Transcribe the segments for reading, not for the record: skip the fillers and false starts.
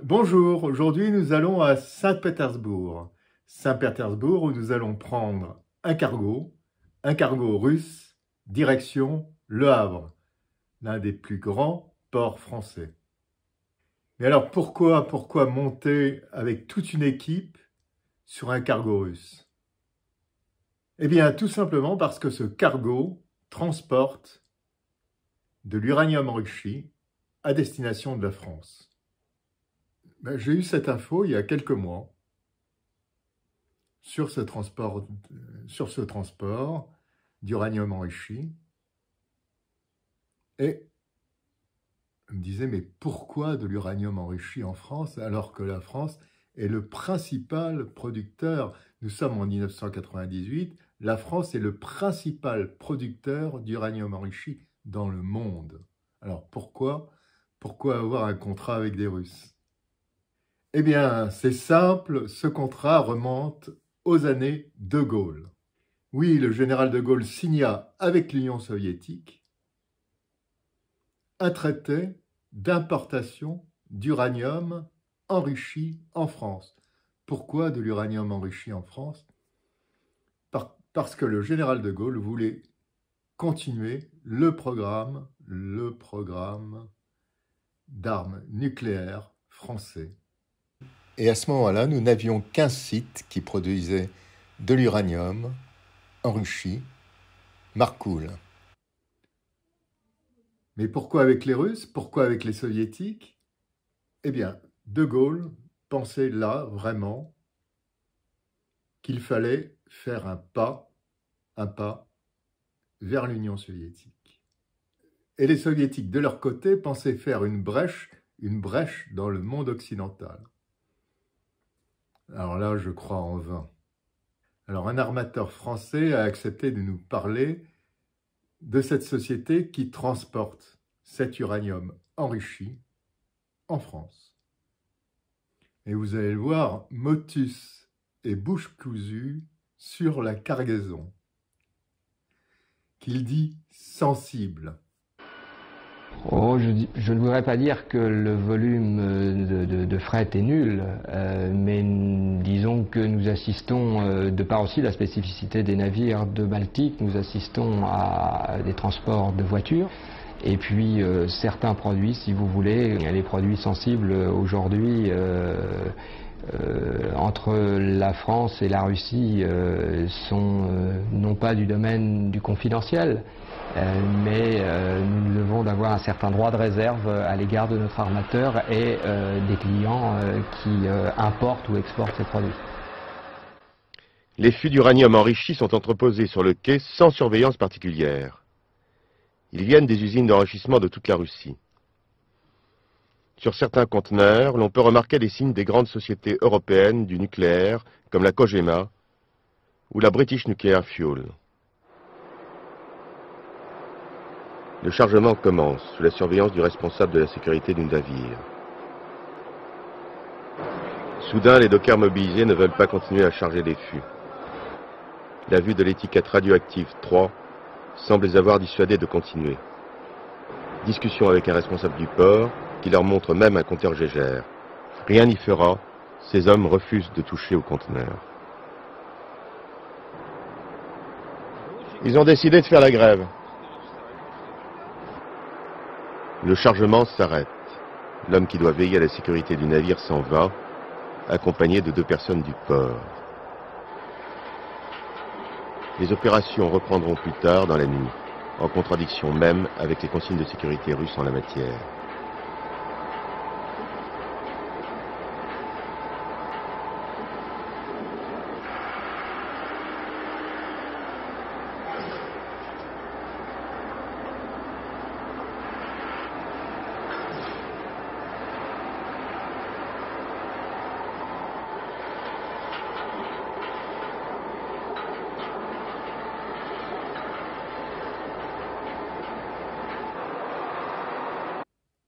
Bonjour, aujourd'hui nous allons à Saint-Pétersbourg. Saint-Pétersbourg où nous allons prendre un cargo russe, direction Le Havre, l'un des plus grands ports français. Mais alors pourquoi monter avec toute une équipe sur un cargo russe? Eh bien tout simplement parce que ce cargo transporte de l'uranium enrichi à destination de la France. J'ai eu cette info il y a quelques mois sur ce transport d'uranium enrichi. Et je me disais, mais pourquoi de l'uranium enrichi en France alors que la France est le principal producteur? Nous sommes en 1998, la France est le principal producteur d'uranium enrichi dans le monde. Alors pourquoi avoir un contrat avec des Russes? Eh bien, c'est simple, ce contrat remonte aux années de Gaulle. Oui, le général de Gaulle signa avec l'Union soviétique un traité d'importation d'uranium enrichi en France. Pourquoi de l'uranium enrichi en France? Parce que le général de Gaulle voulait continuer le programme d'armes nucléaires français. Et à ce moment-là, nous n'avions qu'un site qui produisait de l'uranium enrichi, Marcoule. Mais pourquoi avec les Russes? Pourquoi avec les Soviétiques? Eh bien, De Gaulle pensait là vraiment qu'il fallait faire un pas vers l'Union soviétique. Et les Soviétiques, de leur côté, pensaient faire une brèche dans le monde occidental. Alors là, je crois en vain. Alors, un armateur français a accepté de nous parler de cette société qui transporte cet uranium enrichi en France. Et vous allez le voir, motus et bouche cousue sur la cargaison, qu'il dit sensible. Oh, je ne voudrais pas dire que le volume de fret est nul, mais disons que nous assistons, de par aussi la spécificité des navires de Baltique, nous assistons à des transports de voitures. Et puis certains produits, si vous voulez, les produits sensibles aujourd'hui entre la France et la Russie sont non pas du domaine du confidentiel, mais nous devons d'avoir un certain droit de réserve à l'égard de notre armateur et des clients qui importent ou exportent ces produits. Les fûts d'uranium enrichis sont entreposés sur le quai sans surveillance particulière. Ils viennent des usines d'enrichissement de toute la Russie. Sur certains conteneurs, l'on peut remarquer les signes des grandes sociétés européennes du nucléaire, comme la Cogema ou la British Nuclear Fuel. Le chargement commence sous la surveillance du responsable de la sécurité du navire. Soudain, les dockers mobilisés ne veulent pas continuer à charger les fûts. La vue de l'étiquette radioactive 3 semble les avoir dissuadés de continuer. Discussion avec un responsable du port qui leur montre même un compteur Gégère. Rien n'y fera, ces hommes refusent de toucher au conteneur. Ils ont décidé de faire la grève. Le chargement s'arrête. L'homme qui doit veiller à la sécurité du navire s'en va, accompagné de 2 personnes du port. Les opérations reprendront plus tard dans la nuit, en contradiction même avec les consignes de sécurité russes en la matière.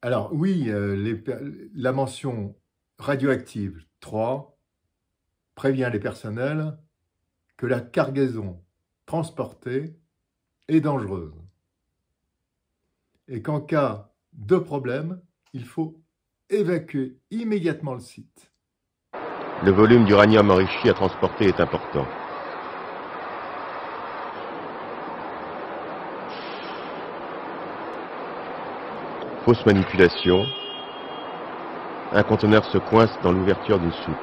Alors oui, la mention radioactive 3 prévient les personnels que la cargaison transportée est dangereuse et qu'en cas de problème, il faut évacuer immédiatement le site. Le volume d'uranium enrichi à transporter est important. Fausse manipulation. Un conteneur se coince dans l'ouverture d'une soute.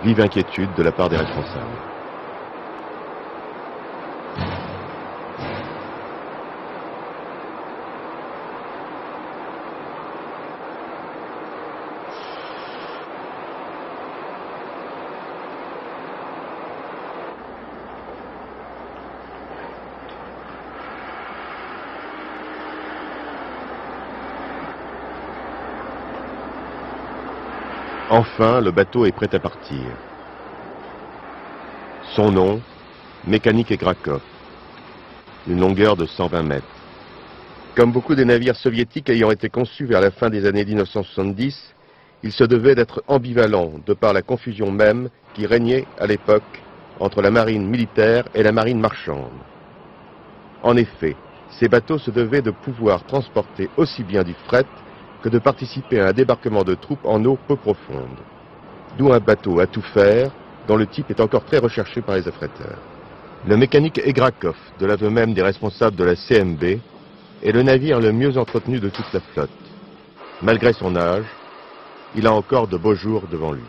Vive inquiétude de la part des responsables. Enfin, le bateau est prêt à partir. Son nom, Mécanique Egrakov, une longueur de 120 mètres. Comme beaucoup des navires soviétiques ayant été conçus vers la fin des années 1970, il se devait d'être ambivalent de par la confusion même qui régnait à l'époque entre la marine militaire et la marine marchande. En effet, ces bateaux se devaient de pouvoir transporter aussi bien du fret que de participer à un débarquement de troupes en eau peu profonde. D'où un bateau à tout faire, dont le type est encore très recherché par les affréteurs. Le Mécanique Egrakov, de l'aveu même des responsables de la CMB, est le navire le mieux entretenu de toute la flotte. Malgré son âge, il a encore de beaux jours devant lui.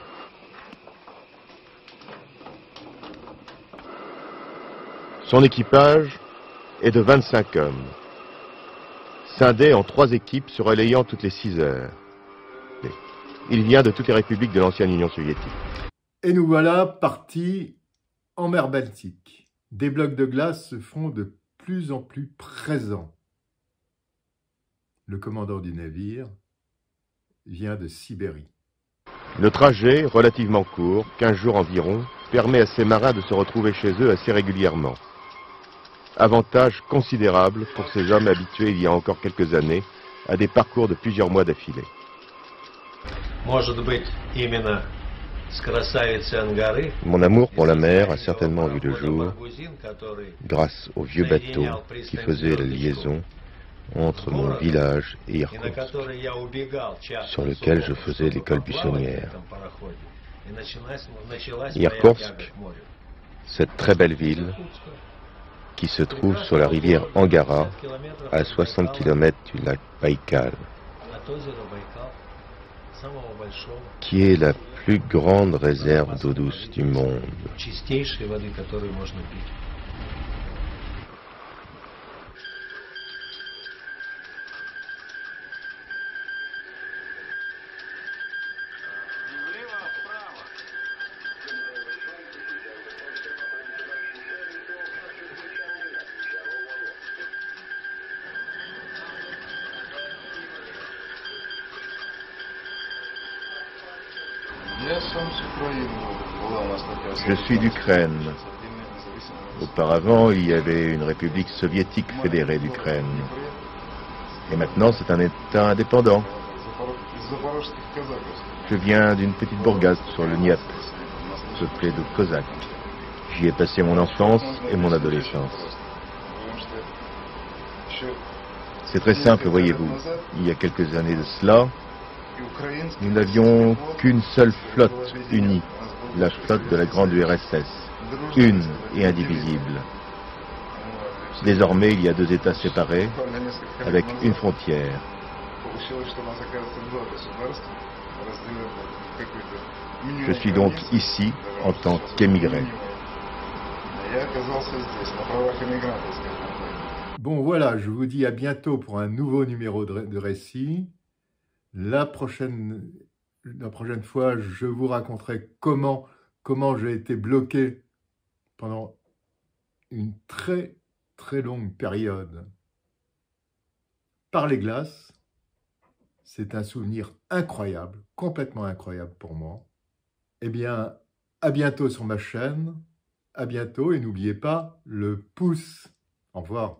Son équipage est de 25 hommes, scindés en 3 équipes se relayant toutes les 6 heures. Il vient de toutes les républiques de l'ancienne Union soviétique. Et nous voilà partis en mer Baltique. Des blocs de glace se font de plus en plus présents. Le commandant du navire vient de Sibérie. Le trajet, relativement court, 15 jours environ, permet à ces marins de se retrouver chez eux assez régulièrement. Avantage considérable pour ces hommes habitués il y a encore quelques années à des parcours de plusieurs mois d'affilée. Mon amour pour la mer a certainement vu le jour grâce au vieux bateau qui faisait la liaison entre mon village et Irkoutsk, sur lequel je faisais l'école buissonnière. Irkoutsk, cette très belle ville qui se trouve sur la rivière Angara, à 60 km du lac Baïkal, qui est la plus grande réserve d'eau douce du monde. Je suis d'Ukraine. Auparavant, il y avait une république soviétique fédérée d'Ukraine. Et maintenant, c'est un État indépendant. Je viens d'une petite bourgade sur le Dniepr, peuplée de Cosaques. J'y ai passé mon enfance et mon adolescence. C'est très simple, voyez-vous. Il y a quelques années de cela, nous n'avions qu'une seule flotte unie, la flotte de la grande URSS, une et indivisible. Désormais, il y a 2 États séparés, avec une frontière. Je suis donc ici en tant qu'émigré. Bon voilà, je vous dis à bientôt pour un nouveau numéro de récit. La prochaine fois, je vous raconterai comment j'ai été bloqué pendant une très très longue période par les glaces. C'est un souvenir incroyable, complètement incroyable pour moi. Eh bien, à bientôt sur ma chaîne, à bientôt et n'oubliez pas le pouce. Au revoir.